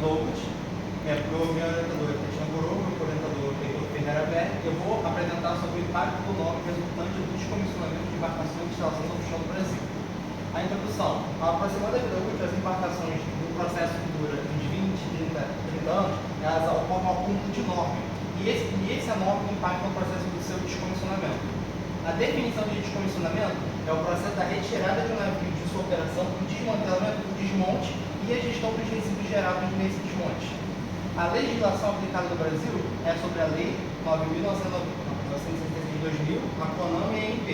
Douglas, porque o meu orientador é Cristina Coroa, o meu orientador é Heitor Ferreira Berg. Eu vou apresentar sobre o impacto do nome resultante do descomissionamento de embarcações de instalação offshore no Brasil. A introdução. Aproximando a vida útil, as embarcações do processo que dura uns 20, 30 anos, elas ocorrem ao acúmulo de norma. E esse enorme impacta no processo do seu descomissionamento. A definição de descomissionamento é o processo da retirada de um navio de sua operação, o desmantelamento, o desmonte e a gestão dos resíduos gerados nesse desmonte. A legislação aplicada no Brasil é sobre a Lei 9.966 de 2000, a CONAM e a ANP.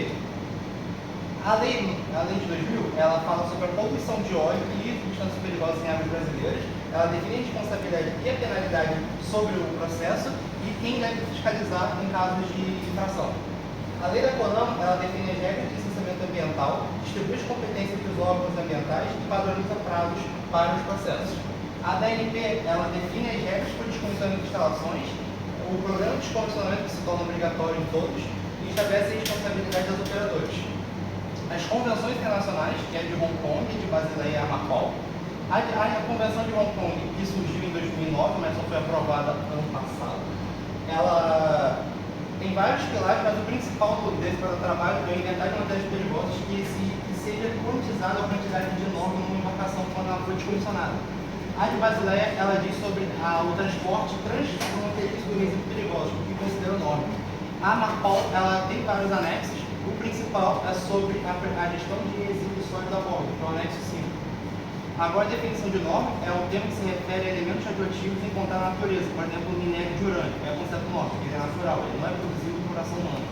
A lei de 2000, ela fala sobre a poluição de óleo e substâncias perigosas em águas brasileiras. Ela define a responsabilidade e a penalidade sobre o processo e quem deve fiscalizar em casos de infração. A lei da CONAM, ela define as regras de licenciamento ambiental, distribui as competências dos órgãos ambientais e padroniza prazos para os processos. A DNP, ela define as regras para o descomissionamento de instalações, o programa de descomissionamento que se torna obrigatório em todos e estabelece a responsabilidade dos operadores. As convenções internacionais, que é de Hong Kong, de Basileia e a Marpol. A Convenção de Hong Kong, que surgiu em 2009, mas só foi aprovada ano passado, ela tem vários pilares, mas o principal desse trabalho é o inventário de matérias perigosas que seja quantizada a quantidade de norma numa embarcação quando ela for descomissionada. A de Basileia, ela diz sobre o transporte transfronteiriço do resíduo perigoso, o que considera norma. A Marpol, ela tem vários anexos. O principal é sobre a gestão de resíduos sólidos a bordo, que é o anexo 5. Agora, a definição de norma é um termo que se refere a elementos radioativos encontrados na natureza, por exemplo, o minério de urânio, é o conceito norma, que é natural, ele não é produzido por ação humana.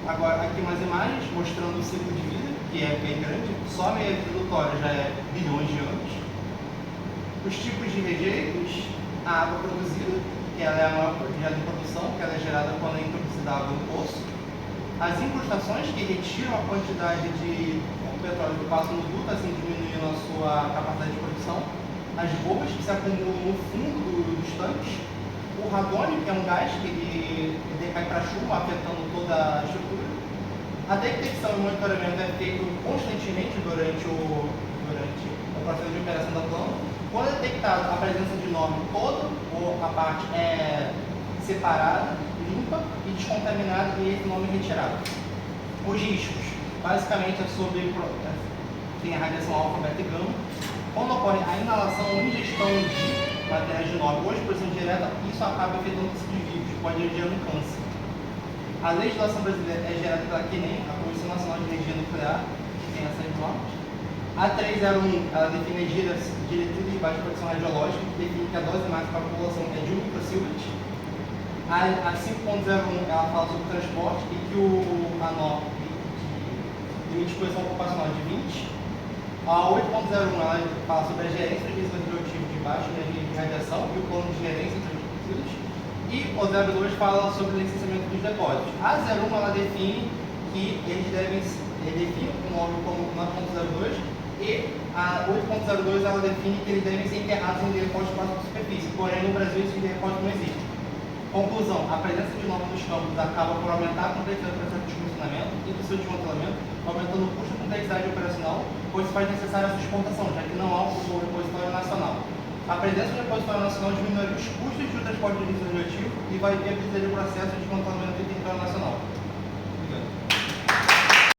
Agora, aqui mais imagens mostrando o ciclo de vida, que é bem grande, só a meia introdutória já é bilhões de anos. Os tipos de rejeitos, a água produzida, que ela é a maior quantidade de produção, que ela é gerada quando é introduzida água no poço. As incrustações, que retiram a quantidade de petróleo que passa no duto, assim diminuindo a sua capacidade de produção. As bombas, que se acumulam no fundo dos tanques. O radônio, que é um gás que ele decai para a chuva, afetando toda a estrutura. A detecção e monitoramento é feito constantemente durante o processo de operação da planta. Quando é detectada a presença de norma toda, ou a parte é separada, limpa e descontaminada e esse nome retirado. Os riscos, basicamente é sobre tem a radiação alfa, beta e gama. Quando ocorre a inalação ou ingestão de materiais de nobre ou exposição direta, isso acaba afetando tecidos vivos, pode gerar um câncer. A legislação brasileira é gerada pela CNEM, a Comissão Nacional de Energia Nuclear, que tem essas normas. A 301, ela define as diretrizes de baixa proteção radiológica, que define que a dose máxima para a população é de 1 microsievert. A 5.01, ela fala sobre transporte e que a norma de exposição ocupacional de 20. A 8.01, ela fala sobre a gerência de resíduos radioativos de baixa energia de radiação e o plano de gerência dos resíduos. E o 02 fala sobre o licenciamento dos depósitos. A 01, ela define que eles devem define o nome como 9.02 e a 8.02 ela define que eles devem ser enterrados em depósitos próximos à superfície. Porém, no Brasil, esse depósito não existe. Conclusão, a presença de normas nos campos acaba por aumentar a complexidade do processo de descomissionamento e do seu desmantelamento, aumentando o custo e complexidade operacional, pois se faz necessária a sua exportação, já que não há um repositório nacional. A presença do repositório nacional diminuiria os custos do transporte de resíduos radioativos e vai viabilizar o processo de desmantelamento em território nacional.